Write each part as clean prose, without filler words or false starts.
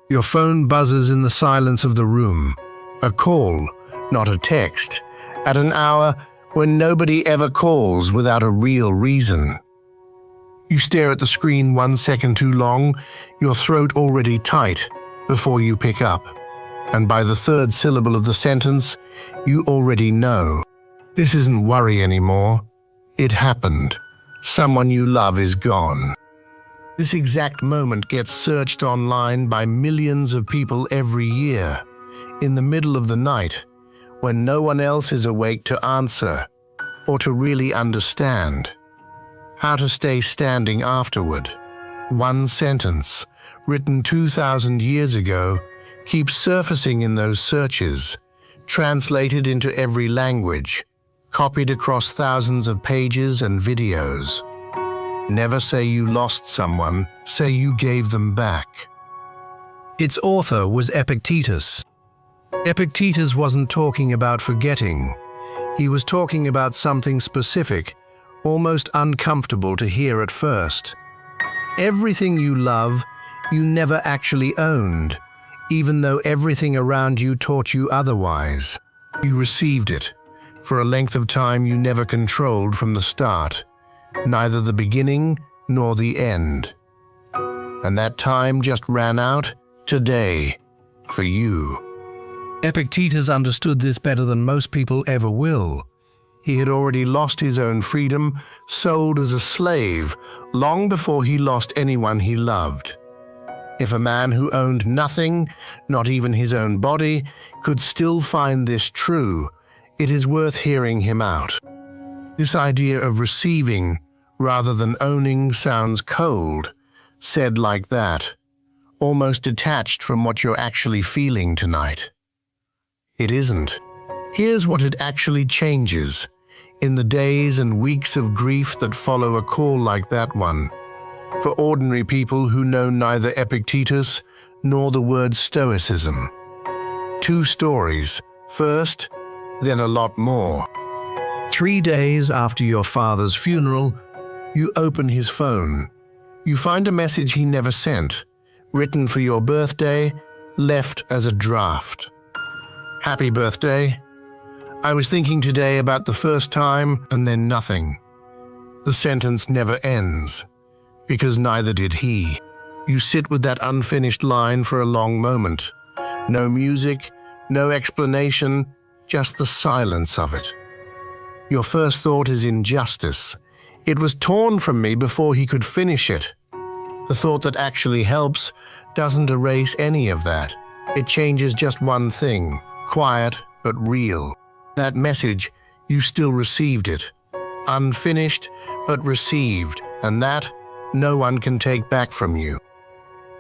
Your phone buzzes in the silence of the room. A call, not a text, at an hour when nobody ever calls without a real reason. You stare at the screen 1 second too long, your throat already tight, before you pick up. And by the third syllable of the sentence, you already know. This isn't worry anymore. It happened. Someone you love is gone. This exact moment gets searched online by millions of people every year, in the middle of the night, when no one else is awake to answer or to really understand. How to stay standing afterward. One sentence, written 2,000 years ago, keeps surfacing in those searches, translated into every language, copied across thousands of pages and videos. Never say you lost someone, say you gave them back. Its author was Epictetus. Epictetus wasn't talking about forgetting. He was talking about something specific, almost uncomfortable to hear at first. Everything you love, you never actually owned, even though everything around you taught you otherwise. You received it, for a length of time you never controlled from the start, neither the beginning nor the end. And that time just ran out today, for you. Epictetus understood this better than most people ever will. He had already lost his own freedom, sold as a slave, long before he lost anyone he loved. If a man who owned nothing, not even his own body, could still find this true, it is worth hearing him out. This idea of receiving rather than owning sounds cold, said like that, almost detached from what you're actually feeling tonight. It isn't. Here's what it actually changes in the days and weeks of grief that follow a call like that one. For ordinary people who know neither Epictetus nor the word Stoicism. 2 stories, first, then a lot more. 3 days after your father's funeral, you open his phone. You find a message he never sent, written for your birthday, left as a draft. Happy birthday. I was thinking today about the first time, and then nothing. The sentence never ends, because neither did he. You sit with that unfinished line for a long moment. No music, no explanation, just the silence of it. Your first thought is injustice. It was torn from me before he could finish it. The thought that actually helps doesn't erase any of that. It changes just one thing, quiet but real. That message, you still received it. Unfinished, but received, and that no one can take back from you.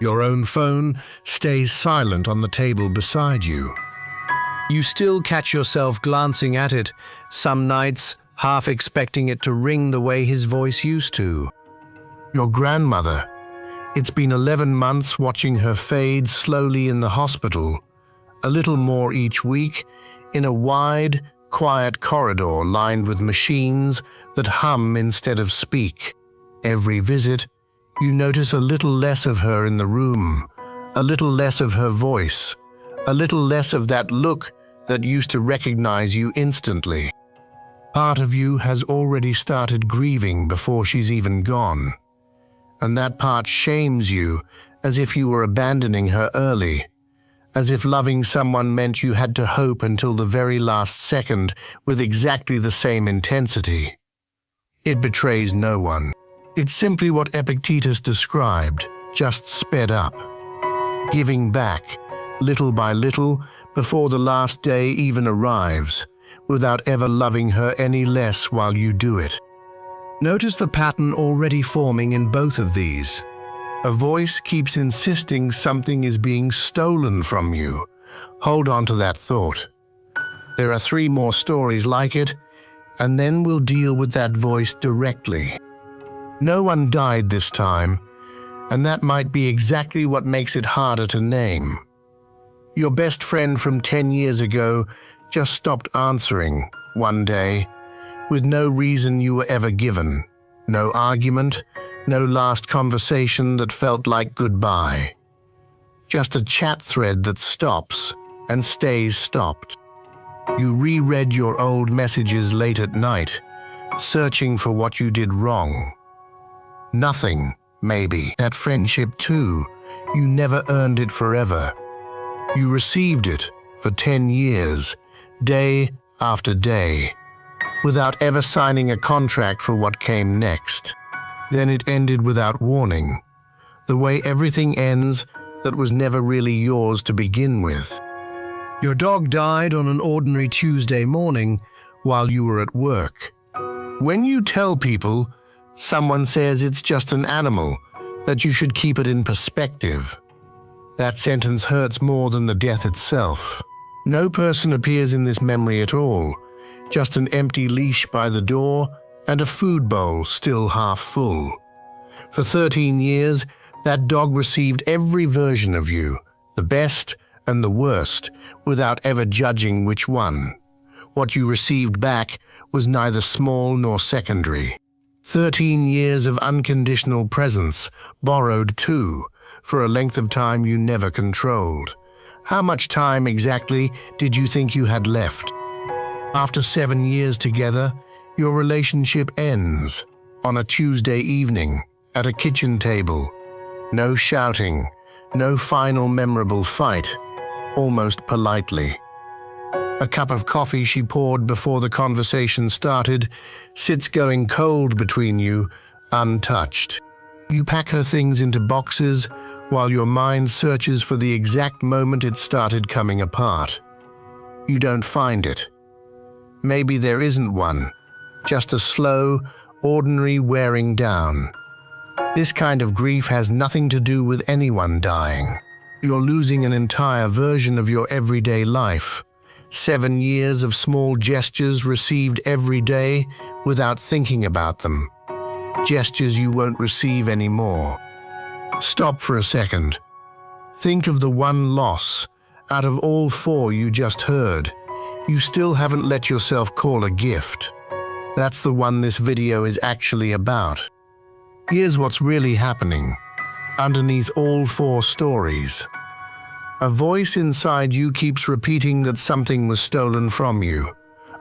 Your own phone stays silent on the table beside you. You still catch yourself glancing at it, some nights half expecting it to ring the way his voice used to. Your grandmother. It's been 11 months watching her fade slowly in the hospital, a little more each week, in a wide, quiet corridor lined with machines that hum instead of speak. Every visit, you notice a little less of her in the room, a little less of her voice, a little less of that look that used to recognize you instantly. Part of you has already started grieving before she's even gone, and that part shames you as if you were abandoning her early, as if loving someone meant you had to hope until the very last second with exactly the same intensity. It betrays no one. It's simply what Epictetus described, just sped up. Giving back, little by little, before the last day even arrives, without ever loving her any less while you do it. Notice the pattern already forming in both of these. A voice keeps insisting something is being stolen from you. Hold on to that thought. There are 3 more stories like it, and then we'll deal with that voice directly. No one died this time, and that might be exactly what makes it harder to name. Your best friend from 10 years ago just stopped answering one day, with no reason you were ever given, no argument, no last conversation that felt like goodbye. just a chat thread that stops and stays stopped. You reread your old messages late at night, searching for what you did wrong. Nothing, maybe. That friendship too. You never earned it forever. You received it for 10 years, day after day, without ever signing a contract for what came next. Then it ended without warning, the way everything ends that was never really yours to begin with. Your dog died on an ordinary Tuesday morning while you were at work. When you tell people, someone says it's just an animal, that you should keep it in perspective. That sentence hurts more than the death itself. No person appears in this memory at all, just an empty leash by the door and a food bowl still half full. For 13 years, that dog received every version of you, the best and the worst, without ever judging which one. What you received back was neither small nor secondary. 13 years of unconditional presence, borrowed too, for a length of time you never controlled. How much time exactly did you think you had left? After 7 years together, your relationship ends on a Tuesday evening at a kitchen table. No shouting, no final memorable fight, almost politely. A cup of coffee she poured before the conversation started sits going cold between you, untouched. You pack her things into boxes while your mind searches for the exact moment it started coming apart. You don't find it. Maybe there isn't one, just a slow, ordinary wearing down. This kind of grief has nothing to do with anyone dying. You're losing an entire version of your everyday life. 7 years of small gestures received every day without thinking about them. Gestures you won't receive anymore. Stop for a second. Think of the one loss out of all 4 you just heard. You still haven't let yourself call a gift. That's the one this video is actually about. Here's what's really happening underneath all 4 stories. A voice inside you keeps repeating that something was stolen from you,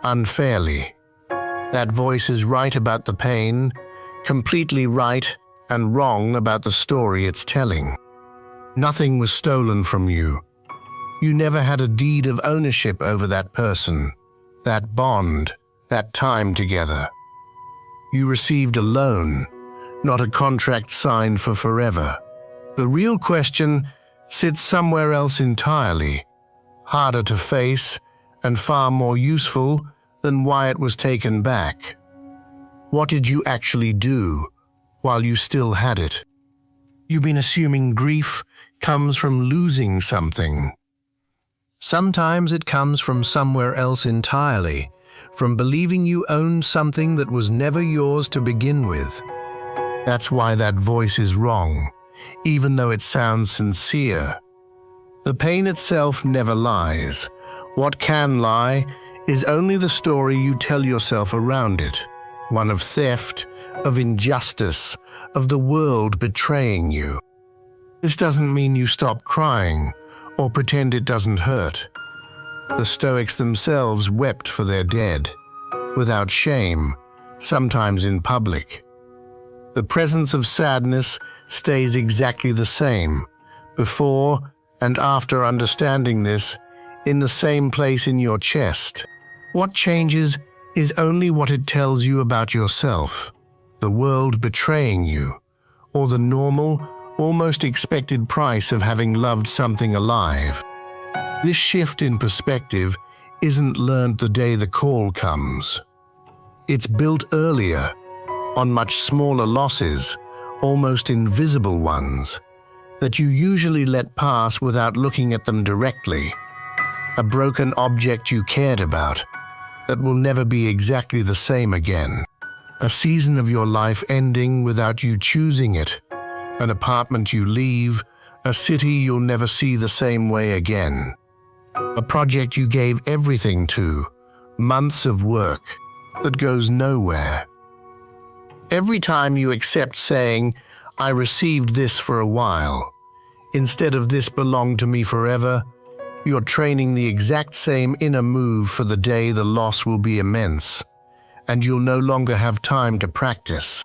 unfairly. That voice is right about the pain, completely right and wrong about the story it's telling. Nothing was stolen from you. You never had a deed of ownership over that person, that bond, that time together. You received a loan, not a contract signed for forever. The real question sits somewhere else entirely, harder to face and far more useful than why it was taken back. What did you actually do while you still had it? You've been assuming grief comes from losing something. Sometimes it comes from somewhere else entirely, from believing you owned something that was never yours to begin with. That's why that voice is wrong, even though it sounds sincere. The pain itself never lies. What can lie is only the story you tell yourself around it, one of theft, of injustice, of the world betraying you. This doesn't mean you stop crying or pretend it doesn't hurt. The Stoics themselves wept for their dead, without shame, sometimes in public. The presence of sadness stays exactly the same, before and after understanding this, in the same place in your chest. What changes is only what it tells you about yourself, the world betraying you, or the normal, almost expected price of having loved something alive. This shift in perspective isn't learned the day the call comes. It's built earlier, on much smaller losses, almost invisible ones, that you usually let pass without looking at them directly. A broken object you cared about, that will never be exactly the same again. A season of your life ending without you choosing it. An apartment you leave, a city you'll never see the same way again. A project you gave everything to, months of work, that goes nowhere. Every time you accept saying, "I received this for a while," Instead of "this belonged to me forever," you're training the exact same inner move for the day the loss will be immense, and you'll no longer have time to practice.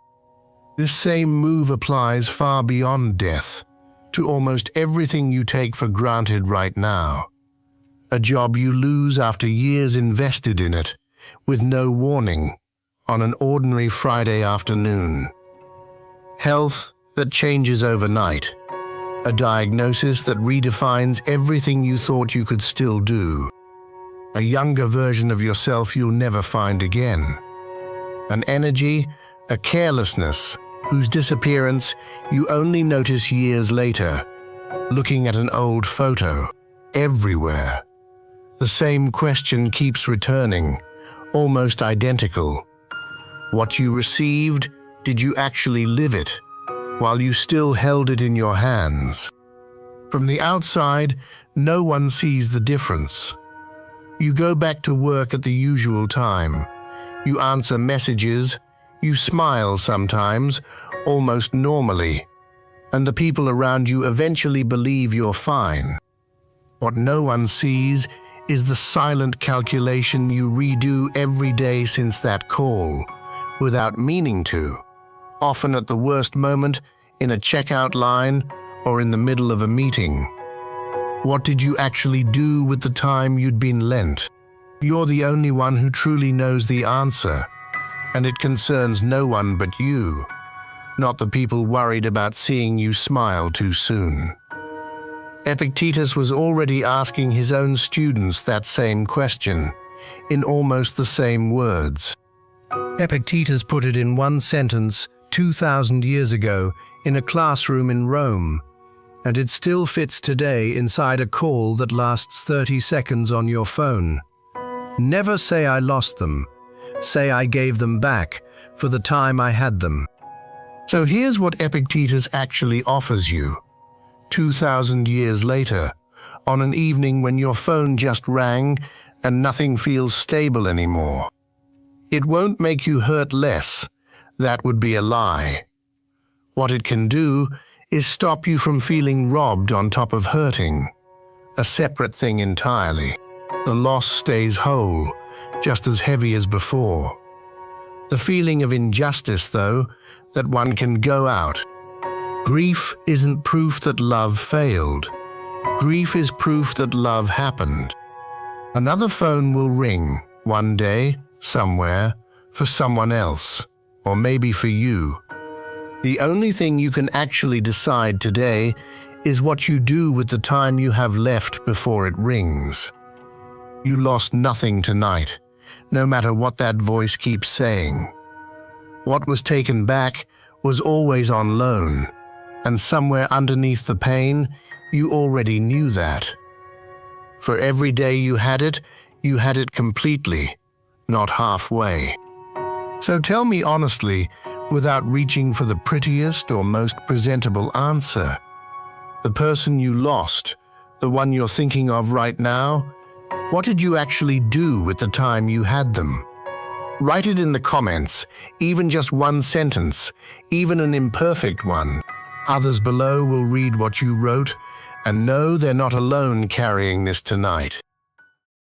This same move applies far beyond death, to almost everything you take for granted right now. A job you lose after years invested in it, with no warning, on an ordinary Friday afternoon. Health that changes overnight. A diagnosis that redefines everything you thought you could still do. A younger version of yourself you'll never find again. An energy, a carelessness, whose disappearance you only notice years later, looking at an old photo, everywhere. The same question keeps returning, almost identical. What you received, did you actually live it, while you still held it in your hands? From the outside, no one sees the difference. You go back to work at the usual time. You answer messages. You smile sometimes, almost normally, and the people around you eventually believe you're fine. What no one sees is the silent calculation you redo every day since that call, without meaning to, often at the worst moment, in a checkout line or in the middle of a meeting. What did you actually do with the time you'd been lent? You're the only one who truly knows the answer, and it concerns no one but you, not the people worried about seeing you smile too soon. Epictetus was already asking his own students that same question, in almost the same words. Epictetus put it in one sentence 2,000 years ago in a classroom in Rome, and it still fits today inside a call that lasts 30 seconds on your phone. Never say "I lost them." Say "I gave them back for the time I had them." So here's what Epictetus actually offers you, 2,000 years later, on an evening when your phone just rang and nothing feels stable anymore. It won't make you hurt less. That would be a lie. What it can do is stop you from feeling robbed on top of hurting, a separate thing entirely. The loss stays whole, just as heavy as before. The feeling of injustice, though, that one can go out. Grief isn't proof that love failed. Grief is proof that love happened. Another phone will ring, one day, somewhere, for someone else, or maybe for you. The only thing you can actually decide today is what you do with the time you have left before it rings. You lost nothing tonight, no matter what that voice keeps saying. What was taken back was always on loan, and somewhere underneath the pain, you already knew that. For every day you had it completely, not halfway. So tell me honestly, without reaching for the prettiest or most presentable answer, the person you lost, the one you're thinking of right now, what did you actually do with the time you had them? Write it in the comments, even just one sentence, even an imperfect one. Others below will read what you wrote and know they're not alone carrying this tonight.